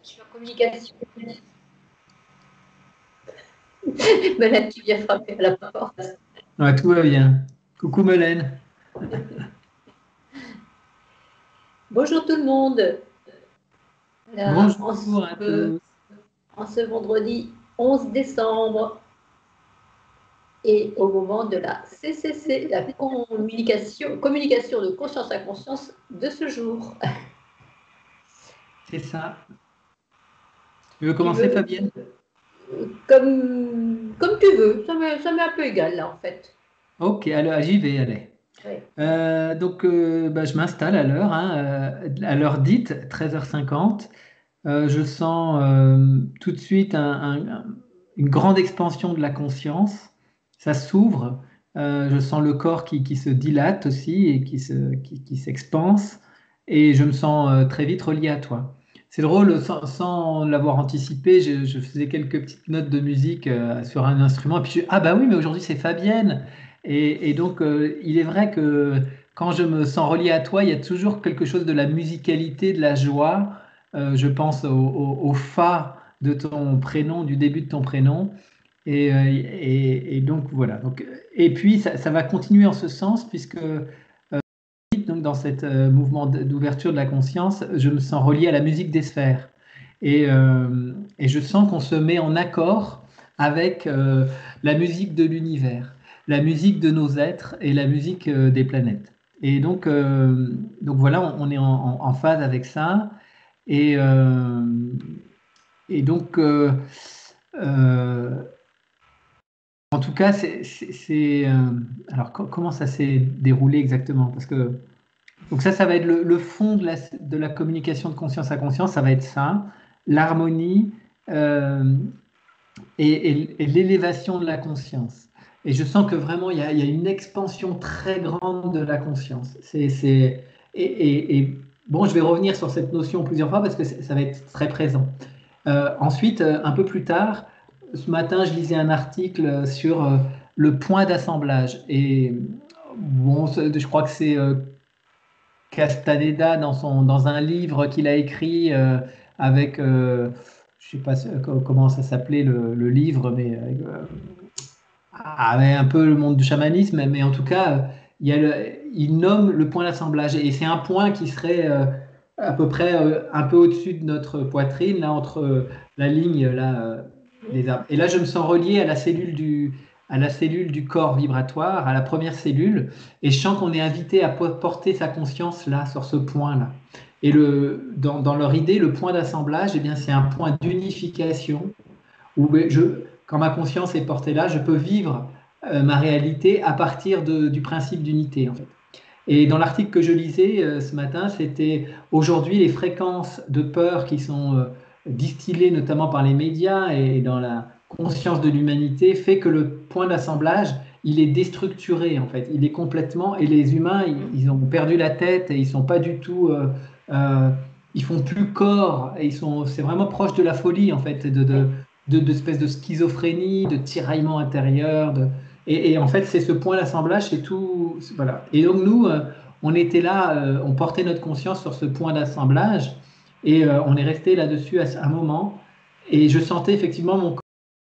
Je suis en communication. Mélène qui vient frapper à la porte. Ouais, tout va bien. Coucou Melaine. Bonjour tout le monde. Là, Bonjour à tous. en ce vendredi 11 décembre et au moment de la CCC, la communication de conscience à conscience de ce jour. C'est ça. Tu veux Tu commencer, veux Fabienne? comme tu veux, ça m'est un peu égal là en fait. Ok, allez, j'y vais, allez. Ouais. Je m'installe à l'heure, hein, à l'heure dite, 13h50. Je sens tout de suite une grande expansion de la conscience. Ça s'ouvre. Je sens le corps qui se dilate aussi et qui s'expanse. Et je me sens très vite relié à toi. C'est drôle, sans l'avoir anticipé, je faisais quelques petites notes de musique sur un instrument. Et puis, ah bah oui, mais aujourd'hui c'est Fabienne. Et donc, il est vrai que quand je me sens relié à toi, il y a toujours quelque chose de la musicalité, de la joie. Je pense au fa de ton prénom, du début de ton prénom. Et donc voilà. Donc, et puis ça va continuer en ce sens, puisque donc, dans ce mouvement d'ouverture de la conscience, je me sens relié à la musique des sphères. Et je sens qu'on se met en accord avec la musique de l'univers, la musique de nos êtres et la musique des planètes. Et donc voilà, on est en phase avec ça. Et, euh, et donc, euh, en tout cas, alors comment ça s'est déroulé exactement? Parce que donc ça va être le fond de la communication de conscience à conscience, ça va être ça, l'harmonie euh, et l'élévation de la conscience. Et je sens que vraiment, il y a une expansion très grande de la conscience. Et bon, je vais revenir sur cette notion plusieurs fois parce que ça va être très présent. Ensuite, un peu plus tard, ce matin, je lisais un article sur le point d'assemblage. Et bon, je crois que c'est Castaneda dans un livre qu'il a écrit avec, je sais pas comment ça s'appelait le livre, mais avec un peu le monde du chamanisme, mais en tout cas, il nomme le point d'assemblage et c'est un point qui serait à peu près un peu au-dessus de notre poitrine, là entre la ligne là, des arbres. Et là, je me sens relié à la cellule du corps vibratoire, à la première cellule, et je sens qu'on est invité à porter sa conscience là, sur ce point-là. Et dans leur idée, le point d'assemblage, eh bien, c'est un point d'unification où quand ma conscience est portée là, je peux vivre ma réalité à partir du principe d'unité, en fait. Et dans l'article que je lisais ce matin, c'était aujourd'hui les fréquences de peur qui sont distillées notamment par les médias et dans la conscience de l'humanité fait que le point d'assemblage, il est déstructuré en fait. Il est complètement et les humains, ils ont perdu la tête et ils sont pas du tout, euh, ils font plus corps. Et c'est vraiment proche de la folie en fait, d'espèce de schizophrénie, de tiraillement intérieur, et en fait, c'est ce point d'assemblage, c'est tout. Voilà. Et donc, nous, on était là, on portait notre conscience sur ce point d'assemblage et on est resté là-dessus à un moment. Et je sentais effectivement mon corps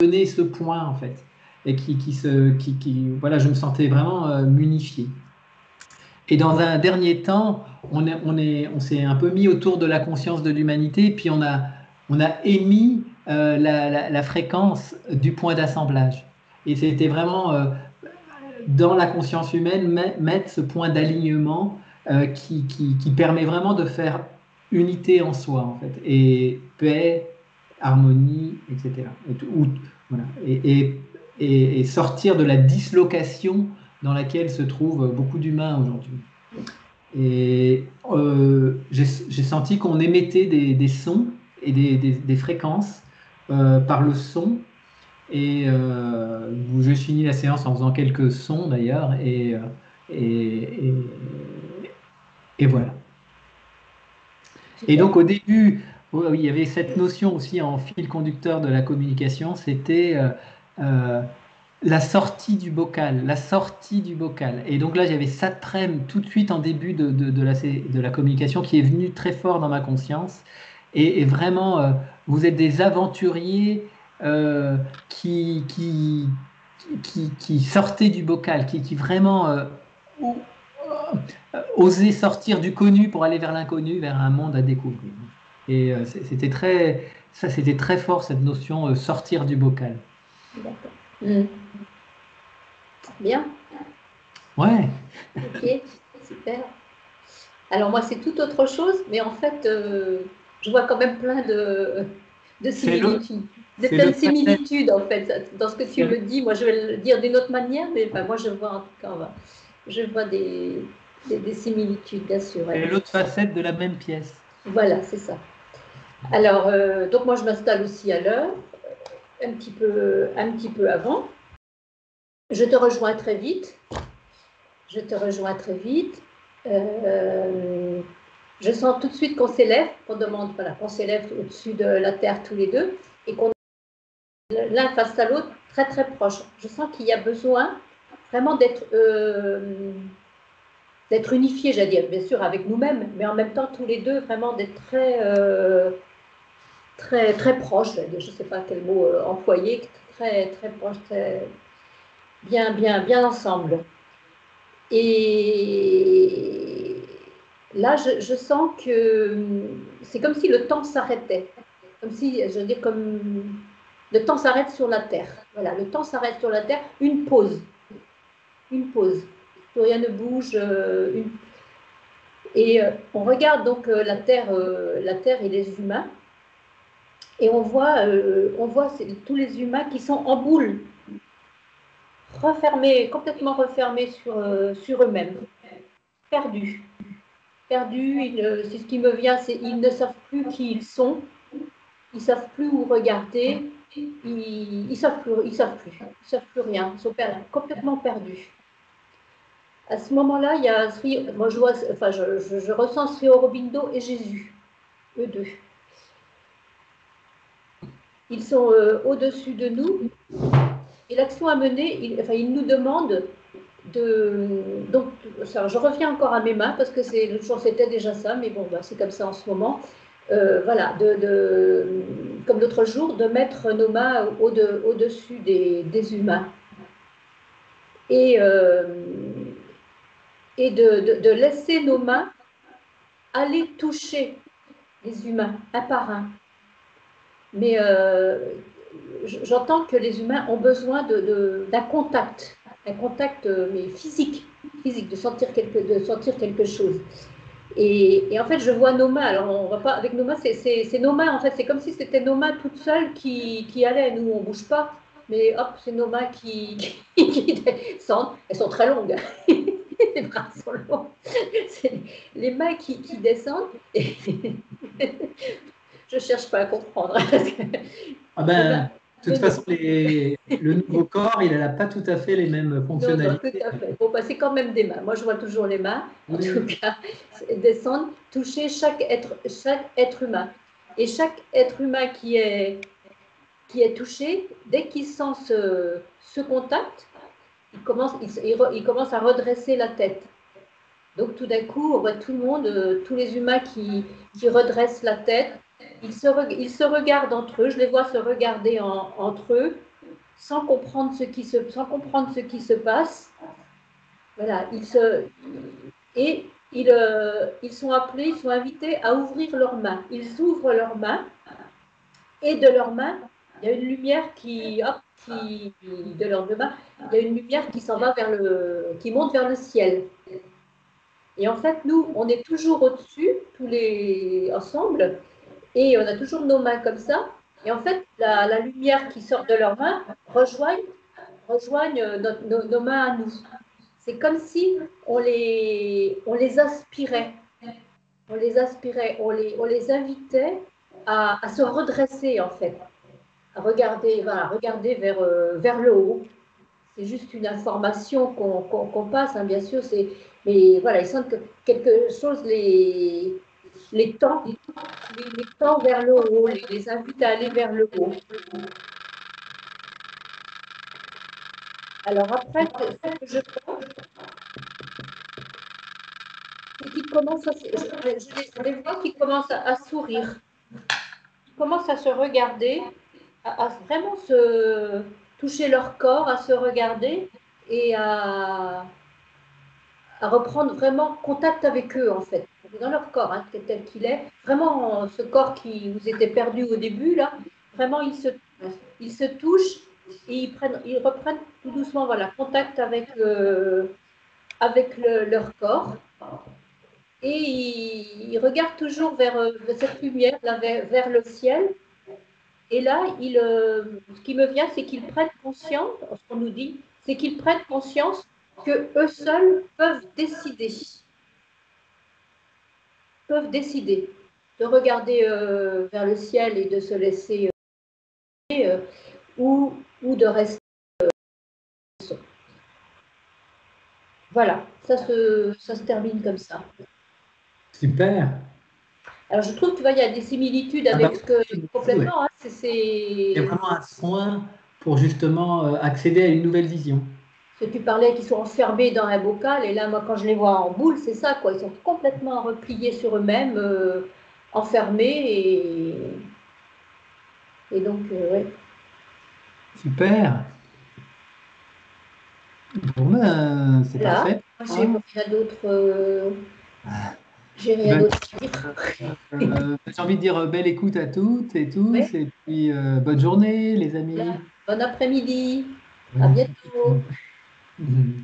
donner ce point, en fait. Et voilà, je me sentais vraiment munifié. Et dans un dernier temps, on s'est un peu mis autour de la conscience de l'humanité, puis on a émis la fréquence du point d'assemblage. Et c'était vraiment dans la conscience humaine, mettre ce point d'alignement qui permet vraiment de faire unité en soi, en fait, et paix, harmonie, etc. Voilà. Et sortir de la dislocation dans laquelle se trouvent beaucoup d'humains aujourd'hui. Et j'ai senti qu'on émettait des sons et des fréquences par le son et j'ai fini la séance en faisant quelques sons d'ailleurs. Et, et, et voilà. Et Super. donc au début, oui, il y avait cette notion aussi en fil conducteur de la communication, c'était euh, la sortie du bocal, la sortie du bocal. Et donc là, j'avais Satprem tout de suite en début de la communication qui est venu très fort dans ma conscience. et vraiment, vous êtes des aventuriers euh, qui, qui, qui sortez du bocal, qui vraiment osaient sortir du connu pour aller vers l'inconnu, vers un monde à découvrir. Et c'était très fort cette notion sortir du bocal. D'accord. Mm. Bien, Ouais, ok, super. Alors moi, c'est tout autre chose, mais en fait, je vois quand même plein de c'est l'autre, similitudes. c'est Plein de l'autre facette, similitudes, en fait, dans ce que tu me dis. Moi, je vais le dire d'une autre manière, mais enfin, moi, je vois en tout cas, je vois des similitudes, bien sûr. Ouais. c'est l'autre facette de la même pièce. Voilà, c'est ça. Alors, donc moi, je m'installe aussi à l'heure, un petit peu avant. Je te rejoins très vite. Je te rejoins très vite. Euh, je sens tout de suite qu'on s'élève, qu'on demande, voilà, qu'on s'élève au-dessus de la terre tous les deux et qu'on est l'un face à l'autre très très proche. Je sens qu'il y a besoin vraiment d'être unifiés, j'allais dire, bien sûr avec nous-mêmes, mais en même temps tous les deux vraiment d'être très très proches. Je ne sais pas quel mot employer, très très proches, très bien ensemble. Et là, je sens que c'est comme si le temps s'arrêtait. Comme si, je veux dire, comme le temps s'arrête sur la Terre. Voilà, le temps s'arrête sur la Terre. Une pause. Une pause. Plus rien ne bouge. Et on regarde donc la Terre et les humains. Et on voit tous les humains qui sont en boule, refermés, complètement refermés sur eux-mêmes, perdus. Perdus, c'est ce qui me vient, c'est ils ne savent plus qui ils sont, ils savent plus où regarder, ils savent plus, ils savent plus rien, ils sont complètement perdus. À ce moment-là, il y a moi je vois, enfin je ressens Sri Aurobindo et Jésus, eux deux. Ils sont au-dessus de nous et l'action à mener, ils nous demandent donc ça, je reviens encore à mes mains parce que l'autre jour c'était déjà ça, mais bon, bah, c'est comme ça en ce moment. Voilà, comme l'autre jour, de mettre nos mains au-dessus des humains et, de laisser nos mains aller toucher les humains un par un. Mais j'entends que les humains ont besoin d'un contact, mais physique, de sentir quelque chose. Et en fait, je vois nos mains. Alors, on va pas avec nos mains, c'est nos mains. En fait, c'est comme si c'était nos mains toutes seules qui allaient. Nous, on bouge pas, mais hop, c'est nos mains qui descendent. Elles sont très longues. Les bras sont longs. C'est les mains qui descendent. Et je cherche pas à comprendre. Ah Les mains, ben, de toute façon, le nouveau corps, il n'a pas tout à fait les mêmes non, non, tout fonctionnalités. à fait. Bon, bah, c'est quand même des mains. Moi, je vois toujours les mains, en tout Oui, cas, descendre, toucher chaque être humain. Et chaque être humain qui est touché, dès qu'il sent ce contact, il commence à redresser la tête. Donc, tout d'un coup, on voit tout le monde, tous les humains qui redressent la tête. Ils se regardent entre eux. Je les vois se regarder entre eux, sans comprendre sans comprendre ce qui se passe. Voilà, ils sont appelés, ils sont invités à ouvrir leurs mains. Ils ouvrent leurs mains et de leurs mains, il y a une lumière de leurs deux mains, il y a une lumière qui s'en va qui monte vers le ciel. Et en fait, nous, on est toujours au-dessus, tous les ensemble, et on a toujours nos mains comme ça. Et en fait, la lumière qui sort de leurs mains rejoignent nos mains à nous. C'est comme si on les aspirait, on les invitait à se redresser en fait, à regarder, voilà, regarder vers le haut. C'est juste une information qu'on passe, hein, bien sûr, mais voilà, ils sentent que quelque chose les tend, les tend vers le haut, les invite à aller vers le haut. Alors après, ce que je vois, c'est qu'ils commencent je les vois qui commencent à sourire. commencent à se regarder, à vraiment se toucher leur corps, à se regarder et à reprendre vraiment contact avec eux, en fait, dans leur corps, hein, tel qu'il est. Vraiment, ce corps qui vous était perdu au début, là, vraiment, ils se touchent et ils reprennent tout doucement voilà, contact avec, leur corps. Et ils regardent toujours vers cette lumière, là, vers le ciel. Et là, ce qui me vient, c'est qu'ils prennent conscience, ce qu'on nous dit, c'est qu'ils prennent conscience que eux seuls peuvent décider de regarder vers le ciel et de se laisser ou de rester. Voilà, ça se termine comme ça. Super. Alors je trouve qu'il y a des similitudes avec ce que complètement. Ouais. Hein, Il y a vraiment un soin pour justement accéder à une nouvelle vision. Ce que tu parlais qui sont enfermés dans un bocal, et là, moi, quand je les vois en boule, c'est ça, quoi. Ils sont complètement repliés sur eux-mêmes, enfermés, et donc, ouais. Super. Bon, ben, c'est Là, parfait. j'ai rien d'autre. J'ai rien Ben, d'autre à dire. j'ai envie de dire belle écoute à toutes et tous, Ouais, et puis bonne journée, les amis. là. Bon après-midi. À Ouais. bientôt. Mhm.